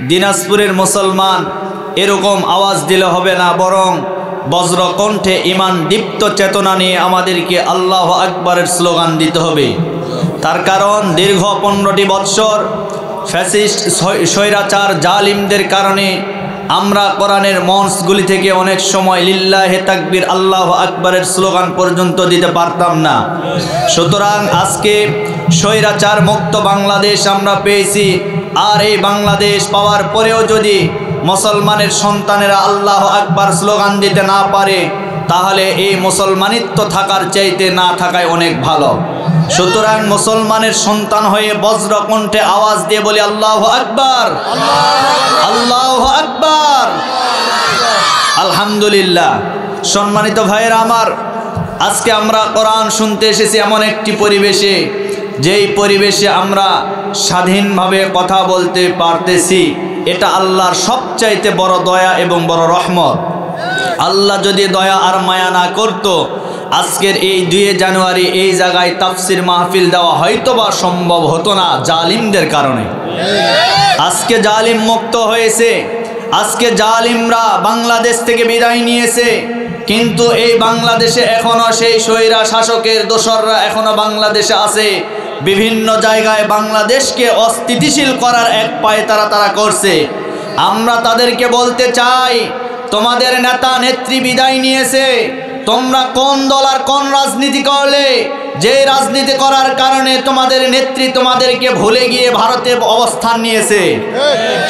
দিনাজপুরের মুসলমান এরকম আওয়াজ দিলে হবে না, বরং বজ্র কণ্ঠে ঈমান দীপ্ত চেতনা নিয়ে আমাদেরকে আল্লাহু আকবারের স্লোগান দিতে হবে। তার কারণ দীর্ঘ 15টি বৎসর ফ্যাসিস্ট স্বৈরাচার জালিমদের কারণে আমরা কোরআনের মঞ্চগুলি থেকে অনেক সময় লিল্লাহে তাকবীর আল্লাহু আকবারের স্লোগান পর্যন্ত দিতে পারতাম না। সুতরাং আজকে স্বৈরাচার মুক্ত বাংলাদেশ আমরা পেয়েছি। আর এই বাংলাদেশ পাওয়ার পরেও যদি মুসলমানের সন্তানেরা আল্লাহু আকবার স্লোগান দিতে না পারে, তাহলে এই মুসলমানিত্ব থাকার চাইতে না থাকায় অনেক ভালো। সুতরাং মুসলমানের সন্তান হয়ে বজ্র কণ্ঠে আওয়াজ দিয়ে বলি আল্লাহু আকবার, আল্লাহু আকবার, আলহামদুলিল্লাহ। সম্মানিত ভাইয়েরা আমার, আজকে আমরা কোরআন শুনতে এসেছি এমন একটি পরিবেশে, যেই পরিবেশে আমরা স্বাধীনভাবে কথা বলতে পারতেছি। এটা আল্লাহর সবচাইতে বড় দয়া এবং বড় রহমত। আল্লাহ যদি দয়া আর মায়া না করত, আজকের এই 2 জানুয়ারি এই জায়গায় তাফসির মাহফিল দেওয়া হয়তোবা সম্ভব হতো না জালিমদের কারণে। আজকে জালিম মুক্ত হয়েছে, আজকে জালিমরা বাংলাদেশ থেকে বিদায় নিয়েছে, কিন্তু এই বাংলাদেশে এখনো সেই স্বৈরা শাসকের দোসররা এখনো বাংলাদেশে আছে। বিভিন্ন জায়গায় বাংলাদেশকে অস্থিতিশীল করার এক পায়ে তারা করছে। আমরা তাদেরকে বলতে চাই, তোমাদের নেতা নেত্রী বিদায় নিয়েছে, তোমরা কোন দল আর কোন রাজনীতি করলে? যে রাজনীতি করার কারণে তোমাদের নেত্রী তোমাদেরকে ভুলে গিয়ে ভারতে অবস্থান নিয়েছে।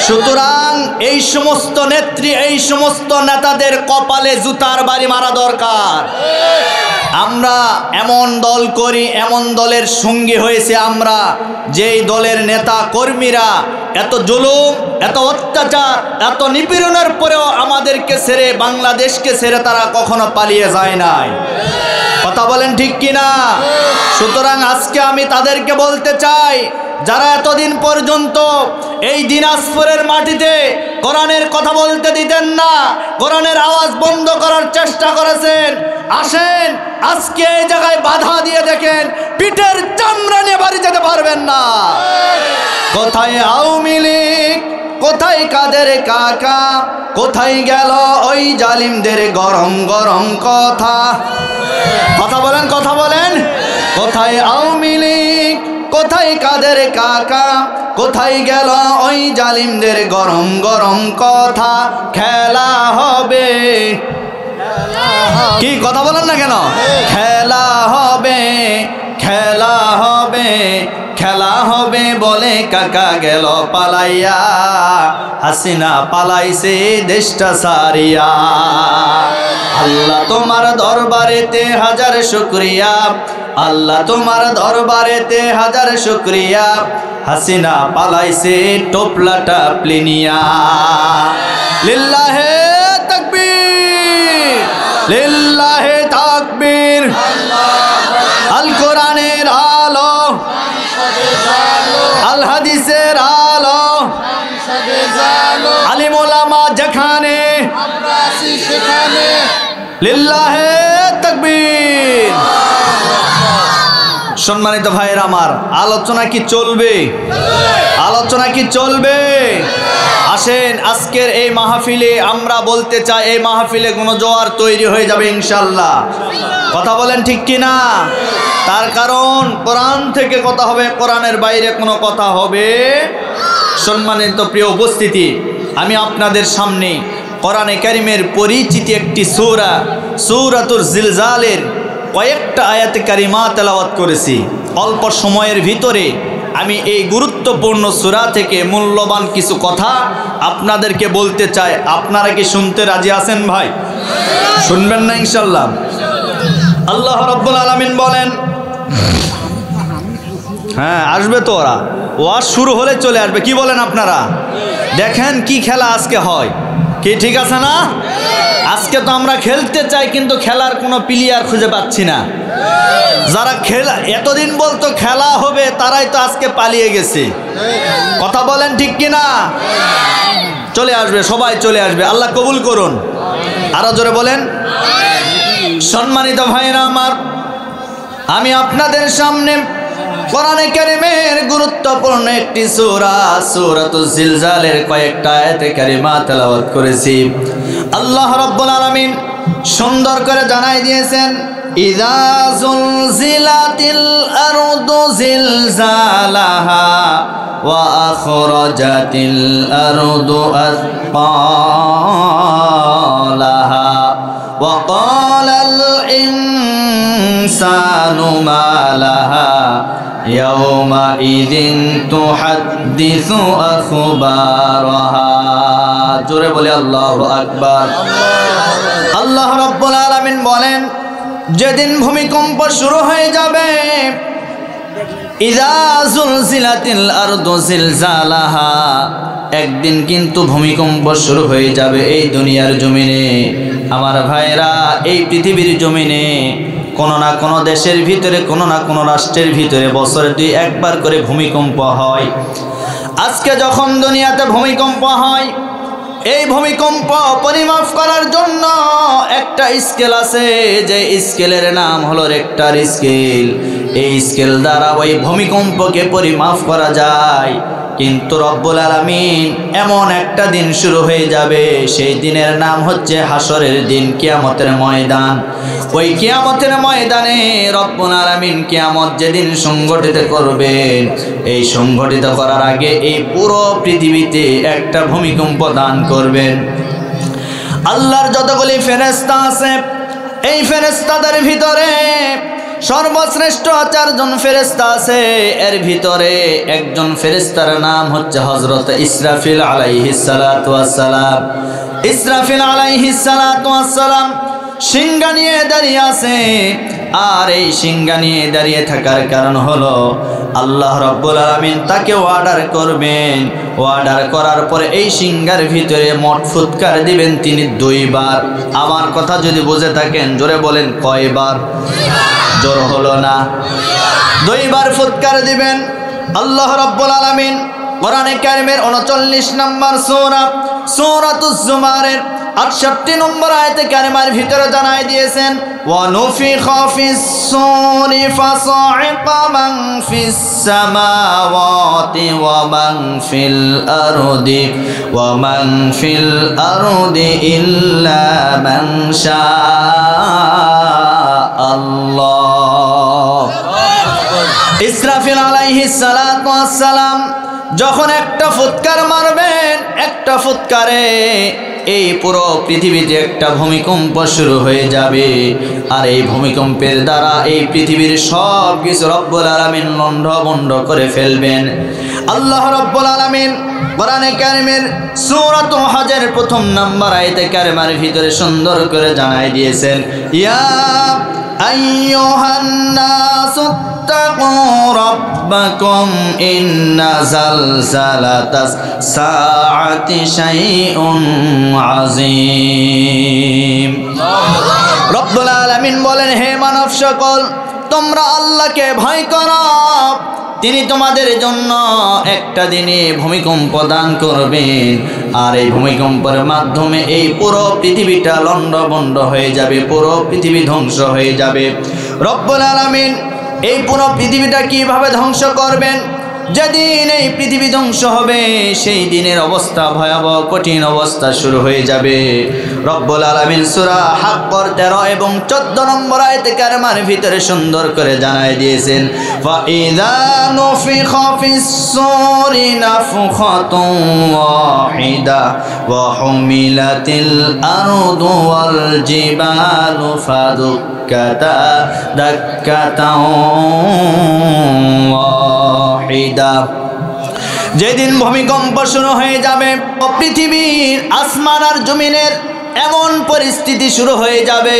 সুতরাং এই সমস্ত নেত্রী, এই সমস্ত নেতাদের কপালে জুতার বাড়ি মারা দরকার। আমরা এমন দল করি, এমন দলের সঙ্গী হয়েছে আমরা, যেই দলের নেতা কর্মীরা এত জুলুম, এত অত্যাচার, এত নিপীড়নের পরেও আমাদেরকে ছেড়ে, বাংলাদেশকে ছেড়ে তারা কখনো পালিয়ে যায় নাই। কথা বলেন ঠিক কিনা? সুতরাং আজকে আমি তাদেরকে বলতে চাই, যারা এতদিন পর্যন্ত এই দিনাজপুরের মাটিতে কোরআনের কথা বলতে দিতেন না, কোরআনের আওয়াজ বন্ধ করার চেষ্টা করেছেন, আসেন আজকে এই জায়গায় বাধা দিয়ে দেখেন, পিঠের চামড়া নিয়ে বাড়ি যেতে পারবেন না। কোথায় আওয়ামী লীগ, কোথায় কাদের কাকা, কোথায় গেল ওই জালিমদের গরম গরম কথা? কথা বলেন, কথা বলেন। কোথায় আওয়ামী লীগ, কোথায় কাদের কাকা, কোথায় গেল ওই জালিমদের গরম গরম কথা? খেলা হবে, কি কথা বলেন না কেন? খেলা হবে, খেলা হবে, খেলা হবে বলে কাকা গেল পালাইয়া, হাসিনা পালাইছে দেশটা সারিয়া। আল্লাহ তোমার দরবারেতে হাজার শুকরিয়া, আল্লাহ তোমার দরবারেতে হাজার শুকরিয়া, হাসিনা পালাইছে টোপলাটা প্লিনিয়া। লিল্লাহে তাকবীর, লিল্লাহে তাকবীর। আল কোরআনের আলো, আল হাদিসের আলো, আলিম ওলামা যেখানে, লিল্লাহে তাকবীর। সম্মানিত ভাইয়েরা আমার, আলোচনা কি চলবে? আলোচনা কি চলবে? আসেন আজকের এই মাহফিলে আমরা বলতে চাই, এই মাহফিলে কোনো জোয়ার তৈরি হয়ে যাবে ইনশাআল্লাহ। কথা বলেন ঠিক কিনা? তার কারণ কোরআন থেকে কথা হবে, কোরআনের বাইরে কোনো কথা হবে। সম্মানিত প্রিয় উপস্থিতি, আমি আপনাদের সামনে কোরআনে কারিমের পরিচিত একটি সূরা, সূরাতুল জিলজালের কয়েকটা আয়াতে কারিমা তেলাওয়াত করেছি। অল্প সময়ের ভিতরে আমি এই গুরুত্বপূর্ণ সূরা থেকে মূল্যবান কিছু কথা আপনাদেরকে বলতে চাই। আপনারা কি শুনতে রাজি আছেন ভাই? শুনবেন না ইনশাআল্লাহ? আল্লাহ রাব্বুল আলামিন বলেন, হ্যাঁ আসবে তো, ওরা ওয়াজ শুরু হলে চলে আসবে। কি বলেন আপনারা? দেখেন কি খেলা আজকে হয়, কি ঠিক আছে না? আজকে তো আমরা খেলতে চাই, কিন্তু খেলার কোনো প্লেয়ার খুঁজে পাচ্ছি না। যারা খেলা এতদিন বলতো খেলা হবে, তারাই তো আজকে পালিয়ে গেছে। কথা বলেন ঠিক কিনা? চলে আসবে, সবাই চলে আসবে, আল্লাহ কবুল করুন। আরো জোরে বলেন। সম্মানিত ভাইরা আমার, আমি আপনাদের সামনে কোরআনে কারীমের গুরুত্বপূর্ণ একটি সূরা সূরাতুজ জিলজালের কয়েকটা আয়াতে কারিমা তেলাওয়াত করেছি। আল্লাহ রাব্বুল আলামিন সুন্দর করে জানাই দিয়েছেন, ইযা যুলজিলাতিল আরদু জিলজালাহা ওয়া আখরাজাতিল আরদু আথকালাহা ওয়া ক্বালাল ইনসানু মা লাহা ইয়াওমাইযিন তুহাদ্দিসু আখবারাহা। জোরে বলে আল্লাহু আকবার। আল্লাহ রাব্বুল আলামিন বলেন, যেদিন ভূমিকম্প শুরু হয়ে যাবে, ইযা যুলজিলাতিল আরদু জিলজালাহা, একদিন কিন্তু ভূমিকম্প শুরু হয়ে যাবে এই দুনিয়ার জমিনে। আমার ভাইরা, এই পৃথিবীর জমিনে কোনো না কোনো দেশের ভিতরে, কোনো না কোনো রাষ্ট্রের ভিতরে বছরে 2-1 করে ভূমিকম্প হয়। আজকে যখন দুনিয়াতে ভূমিকম্প হয়, এই ভূমিকম্প পরিমাপ করার জন্য একটা স্কেল আছে, যে স্কেলের নাম হলো রেক্টার স্কেল। এই স্কেল দ্বারা ওই ভূমিকম্পকে পরিমাপ করা যায়। কিন্তু রব্বুল আলামিন এমন একটা দিন শুরু হয়ে যাবে, সেই দিনের নাম হচ্ছে হাসরের দিন, কিয়ামতের ময়দান। ওই কিয়ামতের ময়দানে রব্বুল আলামিন কিয়ামত যেদিন সংগঠিত করবেন, এই সংগঠিত করার আগে এই পুরো পৃথিবীতে একটা ভূমিকম্প দান করবেন। আল্লাহর যতগুলি ফেরেশতা আছে, এই ফেরেশতাদের ভিতরে সর্বশ্রেষ্ঠ 4 জন ফেরেশতা আছে। এর ভিতরে একজন ফেরেশতার নাম হচ্ছে হযরত ইসরাফিল আলাইহিস সালাতু ওয়াস সালাম। ইসরাফিল আলাইহিস সালাতু ওয়াস সালাম সিংহা নিয়ে দাঁড়িয়ে আছে। আর এই সিংহা নিয়ে দাঁড়িয়ে থাকার কারণ হলো, আল্লাহ রাব্বুল আলামিন তাকে অর্ডার করবেন। অর্ডার করার পরে এই সিংহার ভিতরে মোট ফুৎকার দিবেন তিনি 2 বার। আমার কথা যদি বুঝে থাকেন জোরে বলেন, কয়বার? জোর হলো না। 2 বার ফুৎকার দিবেন। আল্লাহ রাব্বুল আলামিন কোরআনে কারীমের 39 নম্বর সূরা সূরাতুজ জুমারের 68 নম্বর আয়াতে কারিমার ভিতরে জানাই দিয়েছেন, ওয়া নুফিখা ফিস সূরি ফাসা'iqa মান ফিস সামাওয়াতি ওয়া মান ফিল আরদি ওয়া মান ফিল আরদি ইল্লা মান শাআল্লাহ। ইসরাফিল আলাইহিস সালাতু ওয়াস সালাম যখন একটা ফুৎকার মারবেন, একটা ফুৎকারে এই পুরো পৃথিবীতে একটা ভূমিকম্প শুরু হয়ে যাবে। আর এই ভূমিকম্পের দ্বারা এই পৃথিবীর সব কিছু রব্বুল আলামিন লন্ডভন্ড করে ফেলবেন। আল্লাহ রব্বুল আলামিন কোরআনে কারীমের সূরাতুল হজের 1 নম্বর আয়াতে কারিমার ভিতরে সুন্দর করে জানাই দিয়েছেন, ইয়া আইয়ুহান নাসু তাকু রাব্বাকুম ইন্না জালজালাতাস সাআতি শাইউন আযীম। রব্বুল আলামিন বলেন, হে মানব সকল, তোমরা আল্লাহকে ভয় করো। তিনি তোমাদের জন্য একটা দিনে ভূমিকম্প দান করবেন। আর এই ভূমিকম্পের মাধ্যমে এই পুরো পৃথিবীটা লন্ডভন্ড হয়ে যাবে, পুরো পৃথিবী ধ্বংস হয়ে যাবে। রব্বুল আলামিন এই পুরো পৃথিবীটা কিভাবে ধ্বংস করবেন? যেদিন এই পৃথিবী ধ্বংস হবে, সেই দিনের অবস্থা ভয়াবহ, কঠিন অবস্থা শুরু হয়ে যাবে। রব্বুল আলামিন সূরা হাক্কর 13 এবং 14 নম্বর আয়াতে কারিমার ভিতরে সুন্দর করে জানাই দিয়েছেন, ফা ইযা নুফিখা ফিস সূরি নাফখাতুন ওয়াহিদা ওয়া হুমিলাতিল আরদু ওয়াল জিবালু ফাদুক্কাতা দাক্কাতাও ওয়াহিদা। যেদিন ভূমিকম্প শুরু হয়ে যাবে, পৃথিবীর আসমান আর জমিনের এমন পরিস্থিতি শুরু হয়ে যাবে,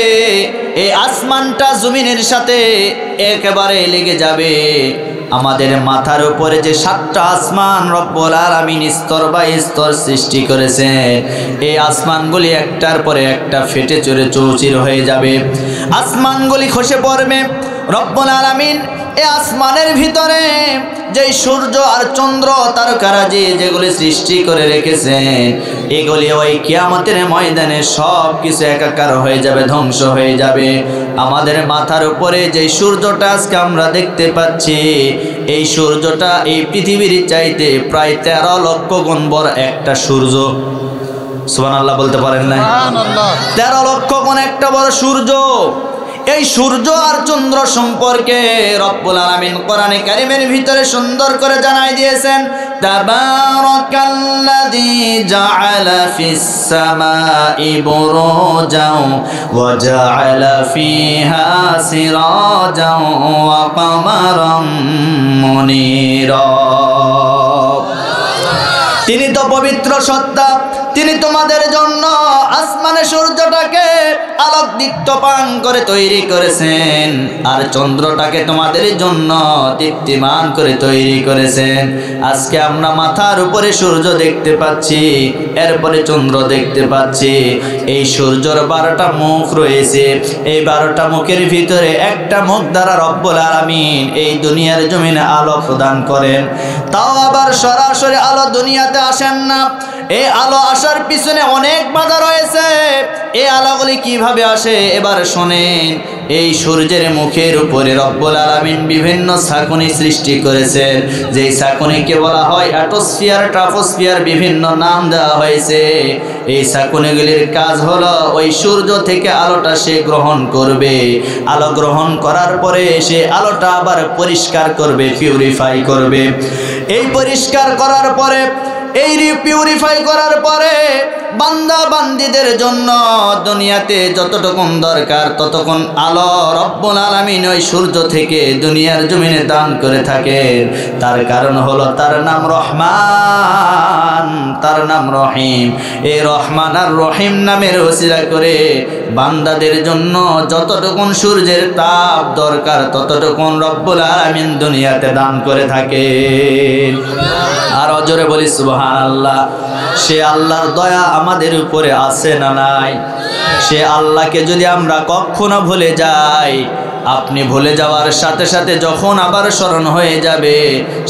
এই আসমানটা জমিনের সাথে একেবারে লেগে যাবে। আমাদের মাথার উপরে যে 7টা আসমান রব্বুল আলামিন স্তর বাই স্তর সৃষ্টি করেছেন, এই আসমানগুলি একটার পরে একটা ফেটে চুরে চৌচির হয়ে যাবে, আসমানগুলি খসে পড়বে। রব্বুল আলামিন এই আসমানের ভিতরে যে সূর্য আর চন্দ্র তারকারাজি যেগুলি সৃষ্টি করে রেখেছেন, এগুলি ওই কিয়ামতের ময়দানে সব কিছু একাকার হয়ে যাবে, ধ্বংস হয়ে যাবে। আমাদের মাথার উপরে যে সূর্যটা আজকে আমরা দেখতে পাচ্ছি, এই সূর্যটা এই পৃথিবীর চাইতে প্রায় 13 লক্ষ গুণ বড় একটা সূর্য। সুবহানাল্লাহ বলতে পারেন না? 13 লক্ষ গুণ একটা বড় সূর্য। এই সূর্য আর চন্দ্র সম্পর্কে রব্বুল আলামিন কোরআনে কারীমের ভিতরে সুন্দর করে জানাই দিয়েছেন, তাবারাকাল্লাযী জাআলা ফিস সামাই বুরুজাও ওয়া জাআলা ফিহা সিরাজাও ওয়া কামারাম মুনীরা। তিনি তো পবিত্র সত্তা, তিনি তোমাদের জন্য আসমানে সূর্যটাকে আলোক দীপ্তমান করে তৈরি করেছেন, আর চন্দ্রটাকে তোমাদের জন্য দীপ্তিমান করে তৈরি করেছেন। আজকে আমরা মাথার উপরে সূর্য দেখতে পাচ্ছি, এরপরে চন্দ্র দেখতে পাচ্ছি। এই সূর্যের 12টা মুখ রয়েছে, এই 12টা মুখের ভিতরে একটা মুখ দ্বারা রব্বুল আলামিন এই দুনিয়ার জমিনে আলো প্রদান করেন। তাও আবার সরাসরি আলো দুনিয়াতে আসেন না, এই আলো আসার পিছনে অনেক বাধা রয়েছে। এই আলোগুলি কিভাবে আসে এবার শোনেন। এই সূর্যের মুখের উপরে রব্বুল আলামিন বিভিন্ন ছাঁকনি সৃষ্টি করেছেন, যেই ছাঁকনিকে বলা হয় অ্যাটমসফিয়ার, ট্রাপোস্ফিয়ার, বিভিন্ন নাম দেওয়া হয়েছে। এই ছাঁকনিগুলির কাজ হলো ওই সূর্য থেকে আলোটা সে গ্রহণ করবে, আলো গ্রহণ করার পরে সে আলোটা আবার পরিষ্কার করবে, পিউরিফাই করবে। এই পরিষ্কার করার পরে, এই পিউরিফাই করার পরে বান্দা বান্দীদের জন্য দুনিয়াতে যতটুকুন দরকার ততক্ষণ আলো রব্বুল আলামিন ওই সূর্য থেকে দুনিয়ার জমিনে দান করে থাকেন। তার কারণ হলো তার নাম রহমান, তার নাম রহিম। এই রহমান আর রহিম নামের ওসিলা করে বান্দাদের জন্য যতটুকুন সূর্যের তাপ দরকার ততটুকুন রব্বুল আলামিন দুনিয়াতে দান করে থাকেন। আর অজরে বলি সুবহানাল্লাহ। সে আল্লাহর দয়া আমাদের উপরে আছে না নাই? সে আল্লাহকে যদি আমরা কখনো ভুলে যাই, আপনি ভুলে যাওয়ার সাথে সাথে যখন আবার স্মরণ হয়ে যাবে,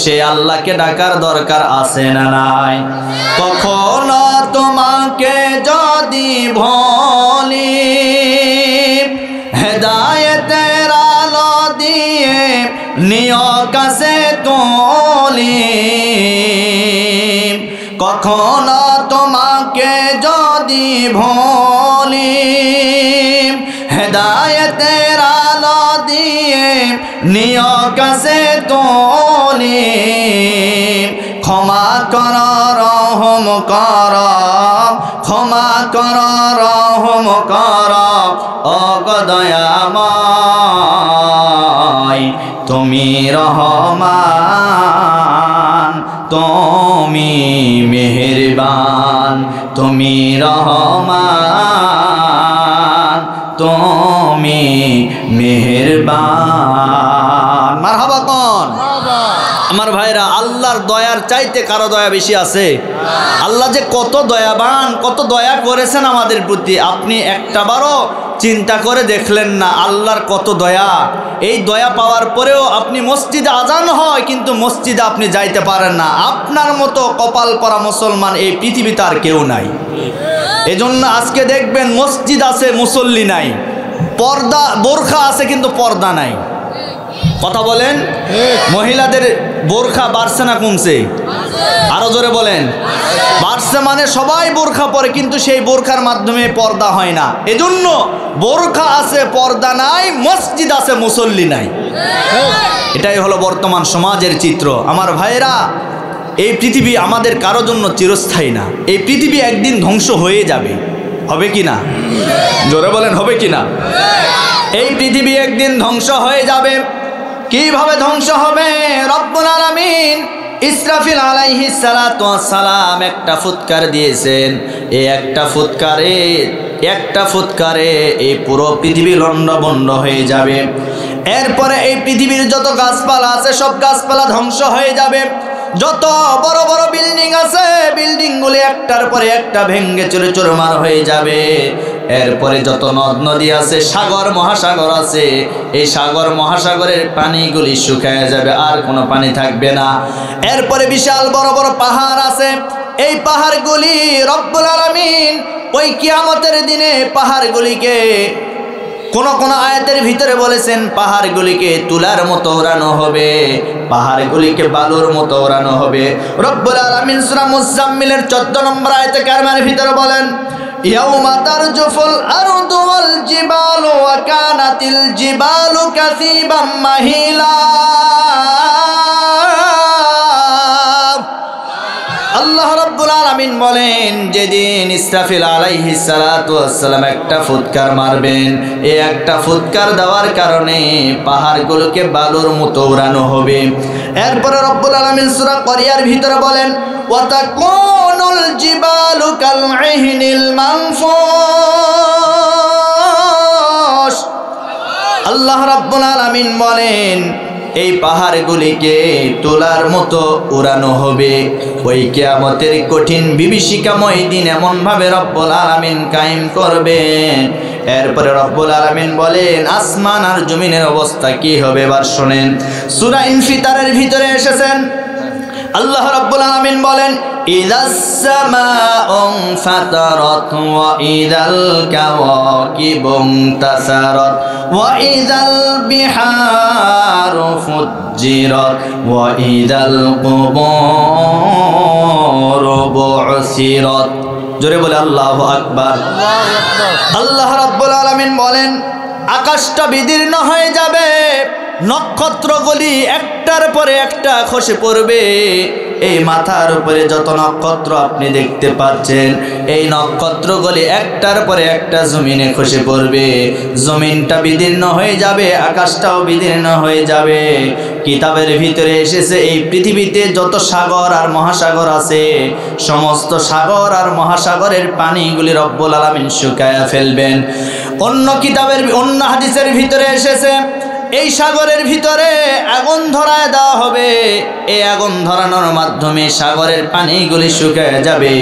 সে আল্লাহকে ডাকার দরকার আছে না নাই? কখনো তোমাকে যদি ভুলি, হেদায়েতের আলো দিয়ে নিয় কাছে তুলি। কখনো তোমাকে যদি ভুলি, হেদায়েতের আলো দিয়ে নিয় কাছে তুলি। ক্ষমা কর রহম কর, ক্ষমা কর রহম কর, ও দয়াময় তুমি রহমান, তুমি মেহেরবান, তুমি রহমান, তুমি মেহেরবান। মারহাবা কোন? আমার ভাইরা, আল্লাহর দয়ার চাইতে কারো দয়া বেশি আছে? আল্লাহ যে কত দয়াবান, কত দয়া করেছেন আমাদের প্রতি, আপনি একটাবারও চিন্তা করে দেখলেন না আল্লাহর কত দয়া। এই দয়া পাওয়ার পরেও আপনি মসজিদে আজান হয় কিন্তু মসজিদে আপনি যাইতে পারেন না। আপনার মতো কপাল পরা মুসলমান এই পৃথিবীতে আর কেউ নাই। এজন্য আজকে দেখবেন মসজিদ আছে, মুসল্লি নাই, পর্দা বোরখা আছে কিন্তু পর্দা নাই। কথা বলেন, মহিলাদের বোরখা বাড়ছে না কমছে? আরো জোরে বলেন। বাড়ছে মানে সবাই বোরখা পরে, কিন্তু সেই বোরখার মাধ্যমে পর্দা হয় না। এজন্য বোরখা আছে, পর্দা নাই, মসজিদ আছে, মুসল্লি নাই। এটাই হলো বর্তমান সমাজের চিত্র। আমার ভাইরা, এই পৃথিবী আমাদের কারো জন্য চিরস্থায়ী না। এই পৃথিবী একদিন ধ্বংস হয়ে যাবে, হবে কি না? জোরে বলেন, হবে কি না? এই পৃথিবী একদিন ধ্বংস হয়ে যাবে। কিভাবে ধ্বংস হবে? রব্বুল আলামিন ইসরাফিল আলাইহিস সালাতু ওয়াস সালাম একটা ফুৎকার দিয়েছেন। এই একটা ফুৎকারে এই পুরো পৃথিবী লণ্ডভণ্ড হয়ে যাবে। এরপরে এই পৃথিবীর যত গাছপালা আছে সব গাছপালা ধ্বংস হয়ে যাবে। যত বড় বড় বিল্ডিং আছে, বিল্ডিংগুলি একটার পরে একটা ভেঙে চুরমার হয়ে যাবে। এরপরে যত নদ নদী আছে, সাগর মহাসাগর আছে, এই সাগর মহাসাগরের পানিগুলি শুকিয়ে যাবে, আর কোনো পানি থাকবে না। এরপরে বিশাল বড় বড় পাহাড় আছে, এই পাহাড়গুলি রব্বুল আলামিন ওই কিয়ামতের দিনে পাহাড়গুলিকে কোন কোন আয়াতের ভিতরে বলেছেন পাহাড়গুলিকে তুলার মতো ওড়ানো হবে, পাহাড়গুলিকে বালুর মতো ওড়ানো হবে। রব্বুল আলামিন সূরা মুজাম্মিলের 14 নম্বর আয়াতে কারিমার ভিতরে বলেন, ইয়াউমা তারজুফুল আরদু ওয়াল জিবালু ওয়া কানাতিল জিবালু কাসিবাম মাহিলা। আল্লাহ রাব্বুল আলামিন বলেন, যেদিন ইসরাফিল আলাইহিস সালাতু ওয়াস সালাম একটা ফুৎকার মারবেন, এই একটা ফুৎকার দেওয়ার কারণে পাহাড়গুলোকে বালুর মতো উড়ানো হবে। এরপরে রব্বুল আলামিন সূরা করিয়ার ভিতরে বলেন, ওয়া তাকুনুল জিবালু কাল ইহনিল মানফুস। আল্লাহ রাব্বুল আলামিন বলেন, এই পাহাড়গুলিকে তোলার মতো উড়ানো হবে। ওই কিয়ামতের কঠিন বিভীষিকাময় দিন এমনভাবে রব্বুল আলামিন কায়েম করবেন। এরপরে রব্বুল আলামিন বলেন, আসমান আর জমিনের অবস্থা কি হবে এবার শুনেন। সূরা ইনফিতারের ভিতরে এসেছেন, আল্লাহ রাব্বুল আলামিন বলেন, ইযাস সামাউ ফাতারাত ওয়া ইযাল কাওয়াকিবু তাসারাত ওয়া ইযাল বিহারু ফুজ্জিরাত ওয়া ইযাল কুবুরু বু'সিরাত। জোরে বলে আল্লাহু আকবার। আল্লাহ রাব্বুল আলামিন বলেন, আকাশটা বিদীর্ণ হয়ে যাবে, নক্ষত্রগুলি একটার পরে একটা খসে পড়বে। এই মাথার উপরে যত নক্ষত্র আপনি দেখতে পাচ্ছেন, এই নক্ষত্রগুলি একটার পরে একটা জমিনে খসে পড়বে। জমিনটা বিদীর্ণ হয়ে যাবে, আকাশটাও বিদীর্ণ হয়ে যাবে। কিতাবের ভিতরে এসেছে, এই পৃথিবীতে যত সাগর আর মহাসাগর আছে, সমস্ত সাগর আর মহাসাগরের পানিগুলি রব্বুল আলামিন শুকায়া ফেলবেন। অন্য কিতাবের অন্য হাদিসের ভিতরে এসেছে, এই সাগরের ভিতরে আগুন ধরায় দেওয়া হবে। এই আগুন ধরানোর মাধ্যমে সাগরের পানিগুলি শুকিয়ে যাবে।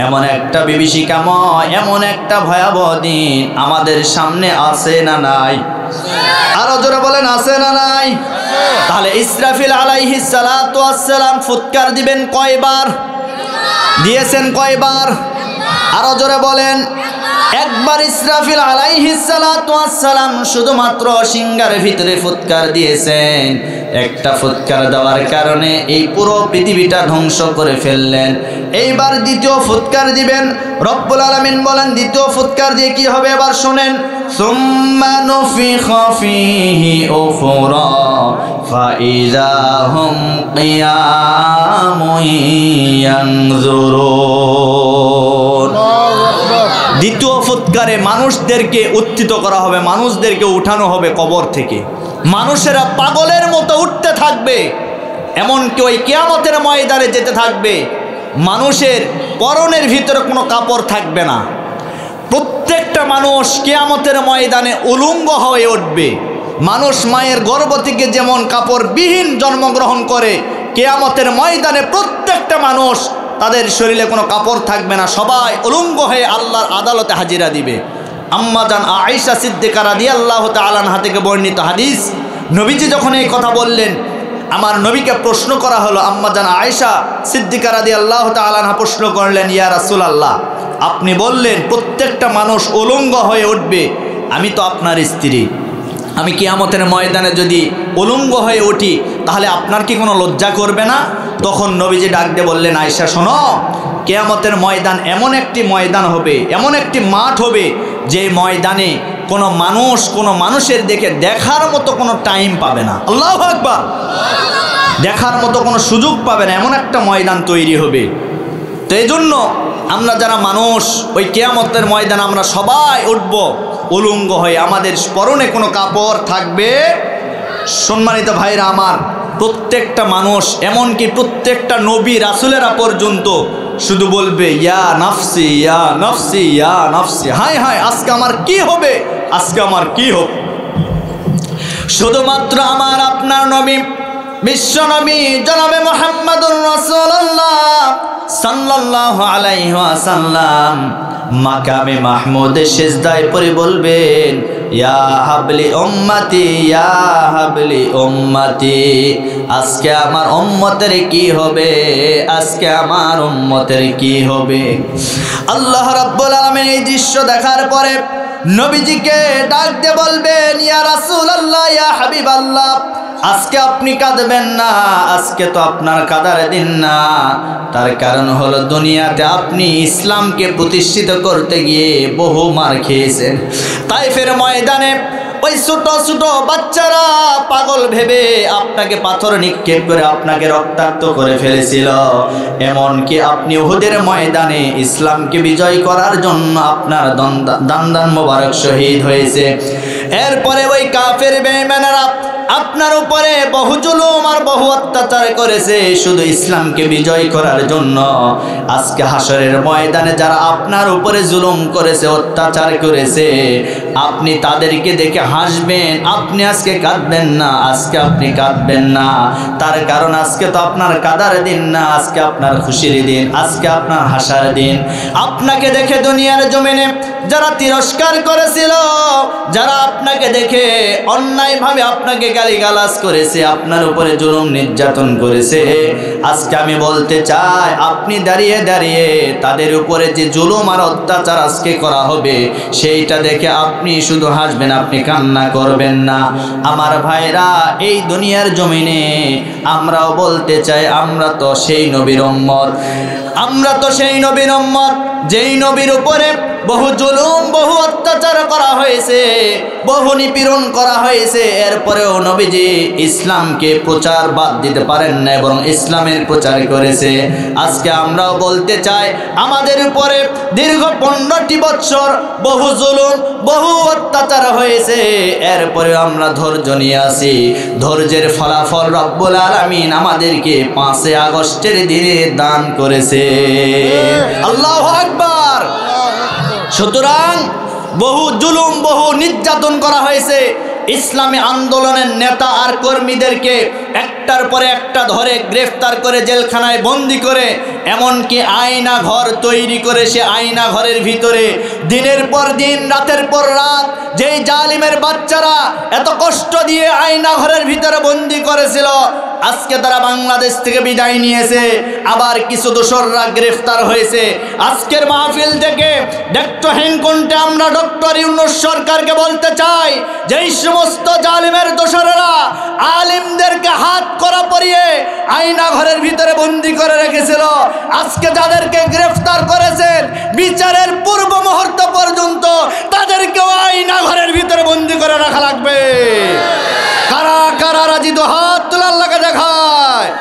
এমন একটা বিভীষিকাময়, এমন একটা ভয়াবহ দিন আমাদের সামনে আছে না নাই? আরো জোরে বলেন, আছে না নাই? তাহলে ইসরাফিল আলাইহিস সালাতু ওয়াস সালাম ফুৎকার দিবেন কয়বার? দিয়েছেন কয়বার? আরো জোরে বলেন। একবার ইসরাফিল আলাইহিস সালাতু ওয়াস সালাম শুধুমাত্র সিংহার ভিতরে ফুৎকার দিয়েছেন। একটা ফুৎকার দেওয়ার কারণে এই পুরো পৃথিবীটা ধ্বংস করে ফেললেন। এইবার দ্বিতীয় ফুৎকার দিবেন। রব্বুল আলামিন বলেন, দ্বিতীয় ফুৎকার দিয়ে কি হবে এবার শুনেন। সুম্মা নুফিখা ফীহি উখরা ফাইযা হুম কিয়ামুন ইয়ানজুরুন। দ্বিতীয় ফুৎকারে মানুষদেরকে উত্থিত করা হবে, মানুষদেরকে উঠানো হবে কবর থেকে। মানুষেরা পাগলের মতো উঠতে থাকবে, এমনকি ওই কিয়ামতের ময়দানে যেতে থাকবে। মানুষের পরনের ভিতরে কোনো কাপড় থাকবে না। প্রত্যেকটা মানুষ কিয়ামতের ময়দানে উলঙ্গ হয়ে উঠবে। মানুষ মায়ের গর্ভ থেকে যেমন কাপড়বিহীন জন্মগ্রহণ করে, কিয়ামতের ময়দানে প্রত্যেকটা মানুষ তাদের শরীরে কোনো কাপড় থাকবে না, সবাই উলঙ্গ হয়ে আল্লাহর আদালতে হাজিরা দিবে। আম্মা জান আয়েশা সিদ্দিকা রাদিয়াল্লাহু তাআলা আনহা থেকে বর্ণিত হাদিস, নবীজি যখন এই কথা বললেন, আমার নবীকে প্রশ্ন করা হলো। আম্মা জান আয়েশা সিদ্দিকা রাদিয়াল্লাহু তাআলা আনহা প্রশ্ন করলেন, ইয়া রাসূলুল্লাহ, আপনি বললেন প্রত্যেকটা মানুষ উলঙ্গ হয়ে উঠবে, আমি তো আপনার স্ত্রী, আমি কিয়ামতের ময়দানে যদি উলঙ্গ হয়ে উঠি তাহলে আপনার কি কোনো লজ্জা করবে না? তখন নবীজি ডাক দিয়ে বললেন, আয়েশা শোনো, কিয়ামতের ময়দান এমন একটি ময়দান হবে, এমন একটি মাঠ হবে, যে ময়দানে কোনো মানুষের দেখার মতো কোনো টাইম পাবে না। আল্লাহু আকবার। দেখার মতো কোনো সুযোগ পাবে না, এমন একটা ময়দান তৈরি হবে। তো এই জন্য আমরা যারা মানুষ, ওই কিয়ামতের ময়দানে আমরা সবাই উঠব উলঙ্গ হয়ে, আমাদের পরনে কোনো কাপড় থাকবে। সম্মানিত ভাইরা আমার, প্রত্যেকটা মানুষ, এমনকি প্রত্যেকটা নবী রাসূলেরা পর্যন্ত শুধু বলবে, ইয়া নাফসি ইয়া নাফসি ইয়া নাফসি, হায় হায় আজকে আমার কি হবে, আজকে আমার কি হবে। শুধুমাত্র আমার আপনার নবী, বিশ্ব নবী জনাবে মুহাম্মদুর রাসূলুল্লাহ সাল্লাল্লাহু আলাইহি ওয়াসাল্লাম মাকামে মাহমুদে সিজদায় পড়ে বলবেন, ইয়া হাবলি উম্মতি ইয়া হাবলি উম্মতি। আজকে আমার উম্মতের কি হবে, আজকে আমার উম্মতের কি হবে। আল্লাহ রাব্বুল আলামিন এই দৃশ্য দেখার পরে নবীজিকে ডাক দিয়ে বলবেন, ইয়া রাসূলুল্লাহ ইয়া হাবিবাল্লাহ, আজকে আপনি কাঁদবেন না, আজকে তো আপনার কাঁদার দিন না। তার কারণ হলো দুনিয়াতে আপনি ইসলামকে প্রতিষ্ঠিত করতে গিয়ে বহু মার খেয়েছেন। তাইফের ময়দানে ওই ছোট ছোট বাচ্চারা পাগল ভেবে আপনাকে পাথর নিক্ষেপ করে আপনাকে রক্তাক্ত করে ফেলেছিল। এমনকি আপনি উহুদের ময়দানে ইসলামকে বিজয় করার জন্য আপনার দান মোবারক শহীদ হয়েছে। এরপরে ওই কাফের বেঈমানেরা আপনার উপরে বহু জুলুম আর বহু অত্যাচার করেছে শুধু ইসলামকে বিজয় করার জন্য। আজকে হাসরের ময়দানে যারা আপনার উপরে জুলুম করেছে, অত্যাচার করেছে, আপনি তাদেরকে দেখে হাসবেন, আপনি আজকে কাঁদবেন না, আজকে আপনি কাঁদবেন না। তার কারণ আজকে তো আপনার কাদার দিন না, আজকে আপনার খুশির দিন, আজকে আপনার হাসার দিন। আপনাকে দেখে দুনিয়ার জমিনে যারা তিরস্কার করেছিল, যারা আপনাকে দেখে অন্যায়ভাবে আপনাকে গালিগালাজ করেছে, আপনার উপরে জুলুম নির্যাতন করেছে, আজকে আমি বলতে চাই আপনি দাঁড়িয়ে দাঁড়িয়ে তাদের উপরে যে জুলুম আর অত্যাচার আজকে করা হবে সেইটা দেখে আপনি শুধু হাসবেন, আপনি কান্না করবেন না। আমার ভাইরা, এই দুনিয়ার জমিনে আমরাও বলতে চাই আমরা তো সেই নবীর উম্মত, আমরা তো সেই নবীর উম্মত যেই নবীর উপরে বহু জুলুম বহু অত্যাচার করা হয়েছে, বহু নিপীড়ন করা হয়েছে। এরপরেও নবীজি ইসলামকে প্রচার বাদ দিতে পারেন না এবং ইসলামের প্রচার করেছে। আজকে আমরাও বলতে চাই আমাদের উপরে দীর্ঘ 15টি বছর বহু জুলুম বহু অত্যাচার হয়েছে, এরপরেও আমরা ধৈর্য নিয়ে আছি। ধৈর্যের ফলাফল রব্বুল আলামিন আমাদেরকে 5 আগস্টের দিনে দান করেছে। আল্লাহু আকবার। সুতরাং বহু জুলুম বহু নির্যাতন করা হয়েছে। ইসলামী আন্দোলনের নেতা আর কর্মীদেরকে একটার পরে একটা ধরে গ্রেফতার করে জেলখানায় বন্দি করে, এমনকি আয়না ঘর তৈরি করে সে আয়না ঘরের ভিতরে দিনের পর দিন রাতের পর রাত যেই জালিমের বাচ্চারা এত কষ্ট দিয়ে আয়না ঘরের ভিতরে বন্দি করেছিল, আজকে তারা বাংলাদেশ থেকে বিদায় নিয়েছে। আবার কিছু দোসররা গ্রেফতার হয়েছে। আজকের মাহফিল থেকে দায়িত্বহীন কণ্ঠে আমরা ডক্টর ইউনূস সরকারকে বলতে চাই, যেই সমস্ত জালিমের দোসররা আলিমদেরকে হাত করা পরিয়ে আয়না ঘরের ভিতরে বন্দি করে রেখেছিল, আজকে যাদেরকে গ্রেফতার করেছেন বিচারের পূর্ব মুহূর্ত পর্যন্ত তাদেরকেও আয়না ঘরের ভিতরে বন্দি করে রাখা লাগবে। কারা কারা রাজি? তো হাত তুলে আল্লাহকে দেখায়।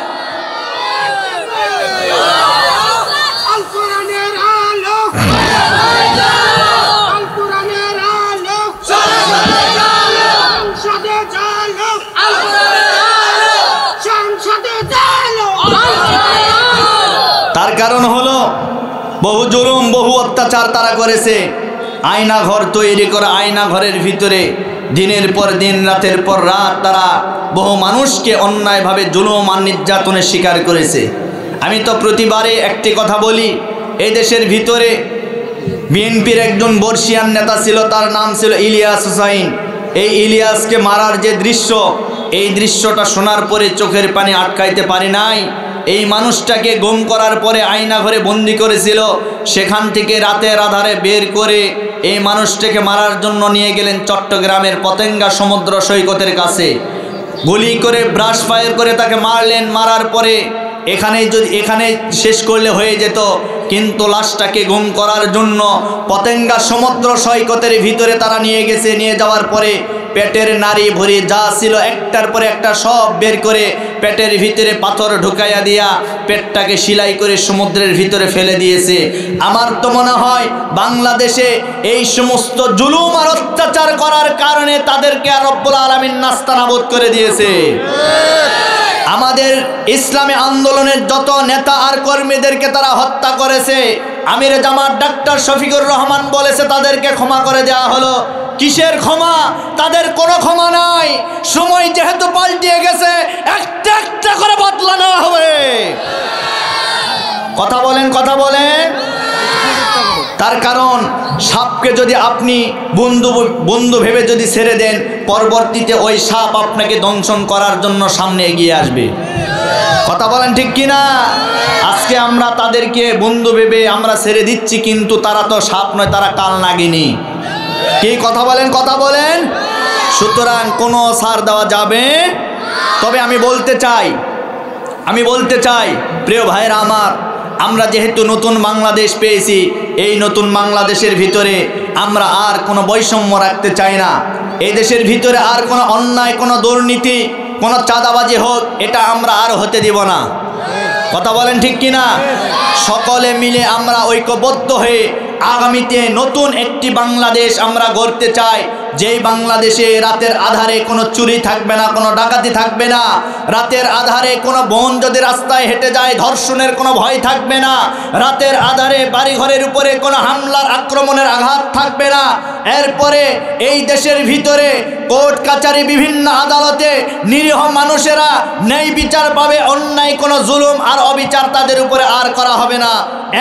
তার কারণ হলো বহু জুলুম বহু অত্যাচার তারা করেছে। আয়না ঘর তৈরি করে আয়না ঘরের ভিতরে দিনের পর দিন রাতের পর রাত তারা বহু মানুষকে অন্যায়ভাবে জুলুম আর নির্যাতনের শিকার করেছে। আমি তো প্রতিবারে একটি কথা বলি, এই দেশের ভিতরে বিএনপির একজন বর্ষিয়ান নেতা ছিল, তার নাম ছিল ইলিয়াস হুসাইন। এই ইলিয়াসকে মারার যে দৃশ্য, এই দৃশ্যটা শোনার পরে চোখের পানি আটকাইতে পারি নাই। এই মানুষটাকে গুম করার পরে আয়না ঘরে বন্দি করেছিল, সেখান থেকে রাতের আধারে বের করে এই মানুষটাকে মারার জন্য নিয়ে গেলেন চট্টগ্রামের পতেঙ্গা সমুদ্র সৈকতের কাছে। গুলি করে ব্রাশ ফায়ার করে তাকে মারলেন। মারার পরে এখানে শেষ করলে হয়ে যেত, কিন্তু লাশটাকে গুম করার জন্য পতেঙ্গা সমুদ্র সৈকতের ভিতরে তারা নিয়ে গেছে। নিয়ে যাওয়ার পরে পেটের নাড়ি ভরি যা ছিল একটার পরে একটা সব বের করে পেটের ভিতরে পাথর ঢুকাইয়া দিয়া পেটটাকে সেলাই করে সমুদ্রের ভিতরে ফেলে দিয়েছে। আমার তো মনে হয় বাংলাদেশে এই সমস্ত জুলুম আর অত্যাচার করার কারণে তাদেরকে রব্বুল আলামিন নাস্তানাবুদ করে দিয়েছে। আমাদের ইসলামী আন্দোলনের যত নেতা আর কর্মীদেরকে তারা হত্যা করেছে, আমির জামাত ডাক্তার শফিকুর রহমান বলেছে তাদেরকে ক্ষমা করে দেওয়া হলো। কিসের ক্ষমা? তাদের কোনো ক্ষমা নাই। সময় যেহেতু পাল্টিয়ে গেছে, একটা একটা করে বদলা নেওয়া হবে। কথা বলেন, কথা বলেন। তার কারণ সাপকে যদি আপনি বন্ধু ভেবে যদি ছেড়ে দেন, পরবর্তীতে ওই সাপ আপনাকে দংশন করার জন্য সামনে এগিয়ে আসবে। কথা বলেন ঠিক কিনা? আজকে আমরা তাদেরকে বন্ধু ভেবে আমরা ছেড়ে দিচ্ছি, কিন্তু তারা তো সাপ নয়, তারা কাল নাগিনী। কি কথা বলেন? কথা বলেন। সুতরাং কোনো ছাড় দেওয়া যাবে। তবে আমি বলতে চাই প্রিয় ভাইরা আমার, আমরা যেহেতু নতুন বাংলাদেশ পেয়েছি, এই নতুন বাংলাদেশের ভিতরে আমরা আর কোনো বৈষম্য রাখতে চাই না। এই দেশের ভিতরে আর কোনো অন্যায়, কোনো দুর্নীতি, কোনো চাঁদাবাজি হোক, এটা আমরা আর হতে দিব না। কথা বলেন ঠিক কিনা? সকলে মিলে আমরা ঐক্যবদ্ধ হয়ে আগামীতে নতুন একটি বাংলাদেশ আমরা গড়তে চাই, যেই বাংলাদেশে রাতের আধারে কোনো চুরি থাকবে না, কোনো ডাকাতি থাকবে না, রাতের আধারে কোনো বোন যদি রাস্তায় হেঁটে যায় ধর্ষণের কোনো ভয় থাকবে না, রাতের আধারে বাড়িঘরের উপরে কোনো হামলার আক্রমণের আঘাত থাকবে না। এরপরে এই দেশের ভিতরে কোর্ট কাচারি, বিভিন্ন আদালতে নিরীহ মানুষেরা ন্যায় বিচার পাবে, অন্যায় কোনো জুলুম আর অবিচার তাদের উপরে আর করা হবে না।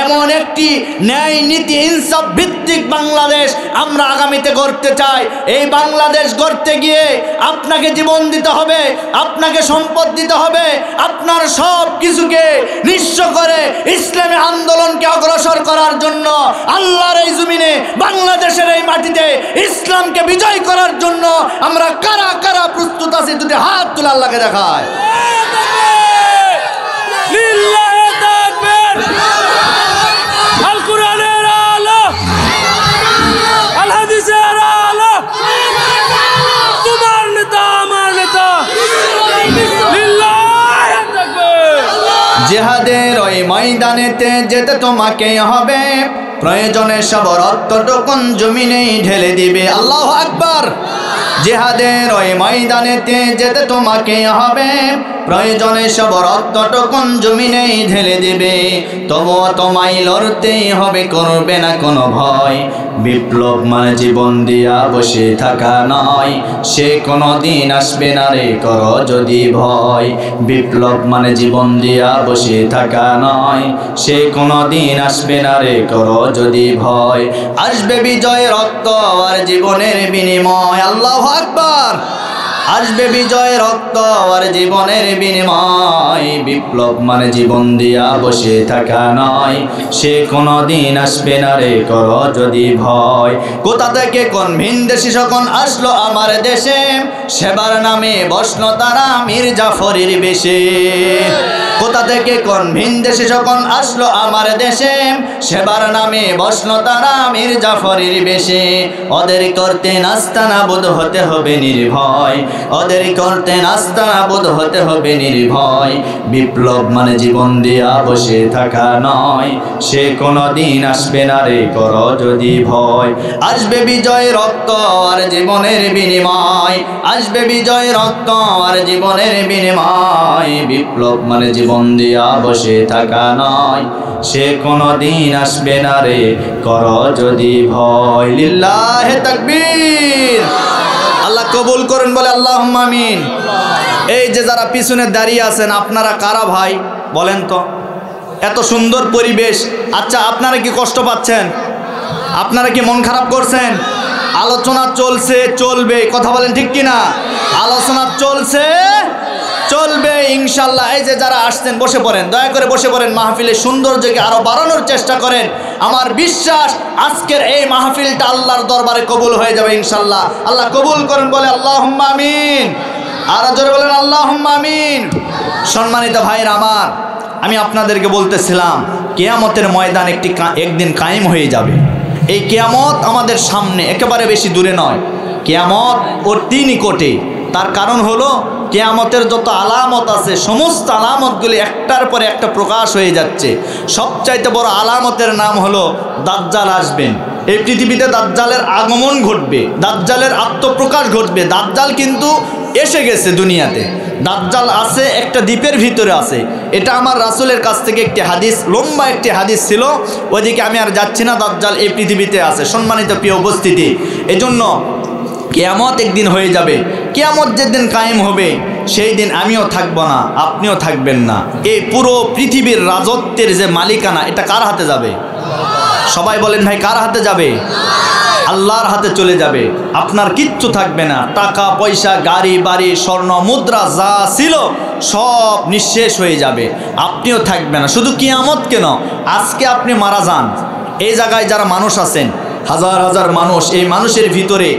এমন একটি ন্যায় নীতি ইনসাফ ভিত্তিক বাংলাদেশ আমরা আগামীতে গড়তে চাই। এই বাংলাদেশ গড়তে গিয়ে আপনাকে জীবন দিতে হবে, আপনাকে সম্পদ দিতে হবে, আপনার সব কিছুকে নিঃস্ব করে ইসলামী আন্দোলনকে অগ্রসর করার জন্য, আল্লাহর এই জমিনে বাংলাদেশের এই মাটিতে ইসলামকে বিজয় করার জন্য আমরা কারা কারা প্রস্তুত আছি? দুটি হাত তুলে আল্লাহকে দেখায়। জিহাদের ওই ময়দানেতে যেতে তোমাকে হবে, প্রয়োজনে সব রক্তটুকুন জমিনেই ঢেলে দিবে। আল্লাহু আকবার। জিহাদের ওই ময়দানেতে যেতে তোমাকে হবে, প্রয়োজনে সব রক্তটুকুন জমিনেই ঢেলে দিবে। তবুও তোমায় লড়তেই হবে, করবে না কোনো ভয়। বিপ্লব মানে জীবন দিয়া বসে থাকা নয়, সে কোনো দিন আসবে না রে করো যদি ভয়। বিপ্লব মানে জীবন দিয়া বসে থাকা নয়, সে কোনো দিন আসবে না রে করো যদি ভয়। আসবে বিজয় রক্ত আর জীবনের বিনিময়। আল্লাহু আকবার। আসবে বিজয় রক্ত আর জীবনের বিনিময়। বিপ্লব মানে জীবন দিয়া বসে থাকা নয়, সে কোনো দিন আসবে না রে করো যদি ভয়। কোথা থেকে কোন ভিনদেশী সকল আসলো আমার দেশে, সেবার নামে বসলো তারা মীর জাফরের বেশে। কোথা থেকে কোন ভিনদেশী সকল আসলো আমার দেশে, সেবার নামে বসলো তারা মীর জাফরের বেশে। ওদের করতে নাস্তানাবুদ হতে হবে নির্ভয়, ওদের করতে নাস্তানাবুদ হতে হবে নির্ভয়। বিপ্লব মানে জীবন দিয়া বসে থাকা নয়, সে কোনো দিন আসবে না রে করো যদি ভয়। আসবে বিজয় রক্ত আর জীবনের বিনিময়, আসবে বিজয় রক্ত আর জীবনের বিনিময়। বিপ্লব মানে জীবন দিয়া বসে থাকা নয়, সে কোনো দিন আসবে না রে করো যদি ভয়। লিল্লাহে তাকবীর। আল্লাহ কবুল করেন বলে আল্লাহুম্মা আমিন। এই যে যারা পিছনে দাঁড়িয়ে আছেন, আপনারা কারা ভাই বলেন তো? এত সুন্দর পরিবেশ, আচ্ছা আপনারা কি কষ্ট পাচ্ছেন? আপনারা কি মন খারাপ করছেন? আলোচনা চলছে, চলবে, কথা বলেন ঠিক কিনা? আলোচনা চলছে, চলবে ইনশাল্লাহ। এই যে যারা আসছেন বসে পড়েন, দয়া করে বসে পড়েন। মাহফিলের সৌন্দর্যকে আরো বাড়ানোর চেষ্টা করেন। আমার বিশ্বাস আজকের এই মাহফিলটা আল্লাহর দরবারে কবুল হয়ে যাবে ইনশাল্লাহ। আল্লাহ কবুল করেন বলে আল্লাহুম্মা আমিন। আর জোরে বলেন আল্লাহুম্মা আমিন। সম্মানিত ভাইরা আমার, আমি আপনাদেরকে বলতেছিলাম কিয়ামতের ময়দান একদিন কায়েম হয়ে যাবে। এই কিয়ামত আমাদের সামনে, একেবারে বেশি দূরে নয়। কিয়ামত অতি নিকটে। তার কারণ হলো কিয়ামতের যত আলামত আছে, সমস্ত আলামতগুলি একটার পরে একটা প্রকাশ হয়ে যাচ্ছে। সবচাইতে বড় আলামতের নাম হলো দাজ্জাল আসবেন। এই পৃথিবীতে দাজ্জালের আগমন ঘটবে, দাজ্জালের আত্মপ্রকাশ ঘটবে। দাজ্জাল কিন্তু এসে গেছে দুনিয়াতে। দাজ্জাল আছে একটা দ্বীপের ভিতরে আছে। এটা আমার রাসূলের কাছ থেকে একটি হাদিস, লম্বা একটি হাদিস ছিল, ওইদিকে আমি আর যাচ্ছি না। দাজ্জাল এই পৃথিবীতে আছে। সম্মানিত প্রিয় উপস্থিতি, এজন্য কিয়ামত একদিন হয়ে যাবে। কিয়ামত যেদিন কায়েম হবে, সেই দিন আমিও থাকবো না, আপনিও থাকবেন না। এই পুরো পৃথিবীর রাজত্বের যে মালিকানা, এটা কার হাতে যাবে? সবাই বলেন ভাই কার হাতে যাবে? আল্লাহর হাতে চলে যাবে। আপনার কিচ্ছু থাকবে না, টাকা পয়সা গাড়ি বাড়ি স্বর্ণ মুদ্রা যা ছিল সব নিঃশেষ হয়ে যাবে, আপনিও থাকবে না। শুধু কিয়ামত কেন, আজকে আপনি মারা যান, এই জায়গায় যারা মানুষ আছেন হাজার হাজার মানুষ, এই মানুষের ভিতরে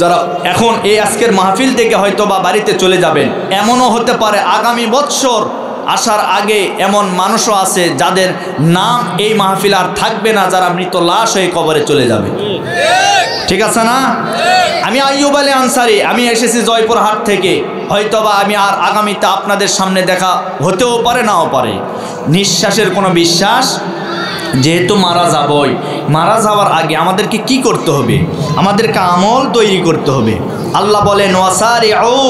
যারা এখন এই আজকের মাহফিল থেকে হয়তো বা বাড়িতে চলে যাবেন, এমনও হতে পারে আগামী বৎসর আসার আগে এমন মানুষও আছে যাদের নাম এই মাহফিল আর থাকবে না, যারা মৃত লাশ হয়ে কবরে চলে যাবে। ঠিক আছে না? আমি আইয়ুব আলী আনসারী, আমি এসেছি জয়পুরহাট থেকে, হয়তোবা আমি আর আগামীতে আপনাদের সামনে দেখা হতেও পারে নাও পারে। নিঃশ্বাসের কোনো বিশ্বাস, যেহেতু মারা যাবই, মারা যাওয়ার আগে আমাদেরকে কি করতে হবে? আমাদেরকে আমল তৈরি করতে হবে। আল্লাহ বলেন ওয়াসারিউ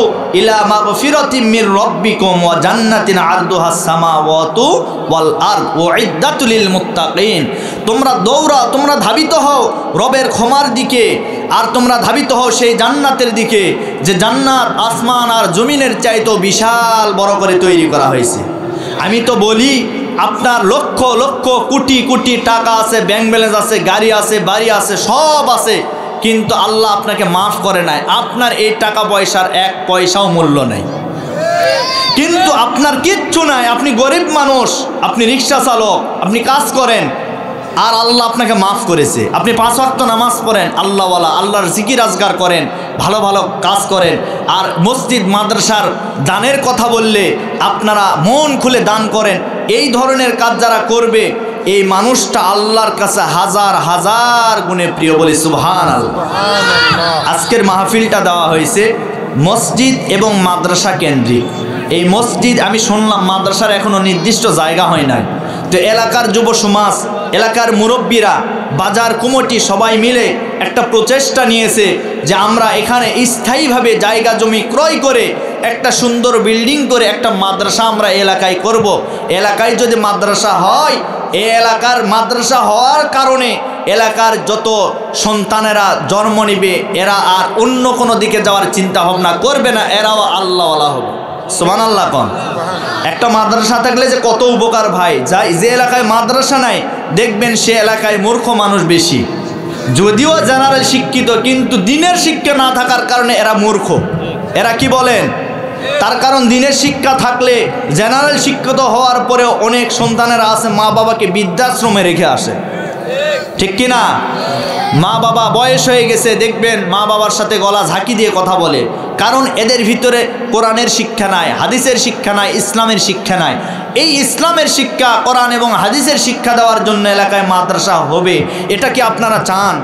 ইলা মাগফিরাতিম মির রাব্বিকুম ওয়া জান্নাতিন আরদুহাস সামাওয়াতু ওয়াল আরদ উইদ্দাতুল লিল মুত্তাকিন। তোমরা দৌড়াও, তোমরা ধাবিত হও রবের ক্ষমার দিকে, আর তোমরা ধাবিত হও সেই জান্নাতের দিকে যে জান্নাত আসমান আর জমিনের চাইতেও বিশাল বড় করে তৈরি করা হয়েছে। আমি তো বলি আপনার লক্ষ লক্ষ কোটি কোটি টাকা আছে, ব্যাংক ব্যালেন্স আছে, গাড়ি আছে, বাড়ি আছে, সব আছে, কিন্তু আল্লাহ আপনাকে মাফ করে নাই। আপনার এই টাকা পয়সার এক পয়সাও মূল্য নেই, কিন্তু আপনার কিচ্ছু নাই, আপনি গরিব মানুষ, আপনি রিক্সা চালক, আপনি কাজ করেন, আর আল্লাহ আপনাকে মাফ করেছে। আপনি 5 ওয়াক্ত নামাজ পড়েন, আল্লাহওয়ালা, আল্লাহর জিকির আজগার করেন, ভালো ভালো কাজ করেন, আর মসজিদ মাদ্রাসার দানের কথা বললে আপনারা মন খুলে দান করেন। এই ধরনের কাজ যারা করবে, এই মানুষটা আল্লাহর কাছে হাজার হাজার গুণে প্রিয়। বলি সুবহানাল্লাহ। আজকের মাহফিলটা দেওয়া হয়েছে মসজিদ এবং মাদ্রাসা কেন্দ্রিক। এই মসজিদ, আমি শুনলাম মাদ্রাসার এখনো নির্দিষ্ট জায়গা হয় নাই, তো এলাকার যুব সমাজ, এলাকার মুরব্বীরা, বাজার কমিটি সবাই মিলে একটা প্রচেষ্টা নিয়েছে যে আমরা এখানে স্থায়ীভাবে জায়গা জমি ক্রয় করে একটা সুন্দর বিল্ডিং করে একটা মাদ্রাসা আমরা এলাকায় করব। এলাকায় যদি মাদ্রাসা হয়, এই এলাকার মাদ্রাসা হওয়ার কারণে এলাকার যত সন্তানেরা জন্ম নিবে, এরা আর অন্য কোনো দিকে যাওয়ার চিন্তা ভাবনা করবে না, এরাও আল্লাহওয়ালা হবে। সুবহানাল্লাহ কোন। একটা মাদ্রাসা থাকলে যে কত উপকার ভাই। যে এলাকায় মাদ্রাসা নাই, দেখবেন সে এলাকায় মূর্খ মানুষ বেশি, যদিও জেনারেল শিক্ষিত, কিন্তু দিনের শিক্ষা না থাকার কারণে এরা মূর্খ। এরা কি বলেন? তার কারণ দিনের শিক্ষা থাকলে, জেনারেল শিক্ষিত হওয়ার পরেও অনেক সন্তানেরা আছে মা বাবাকে বৃদ্ধাশ্রমে রেখে আসে, ঠিক কিনা? মা বাবা বয়স হয়ে গেছে, দেখবেন মা বাবার সাথে গলা ঝাঁকি দিয়ে কথা বলে, কারণ এদের ভিতরে কোরআনের শিক্ষা নাই, হাদিসের শিক্ষা নাই, ইসলামের শিক্ষা নাই। এই ইসলামের শিক্ষা, কোরআন এবং হাদিসের শিক্ষা দেওয়ার জন্য এলাকায় মাদ্রাসা হবে, এটা কি আপনারা চান?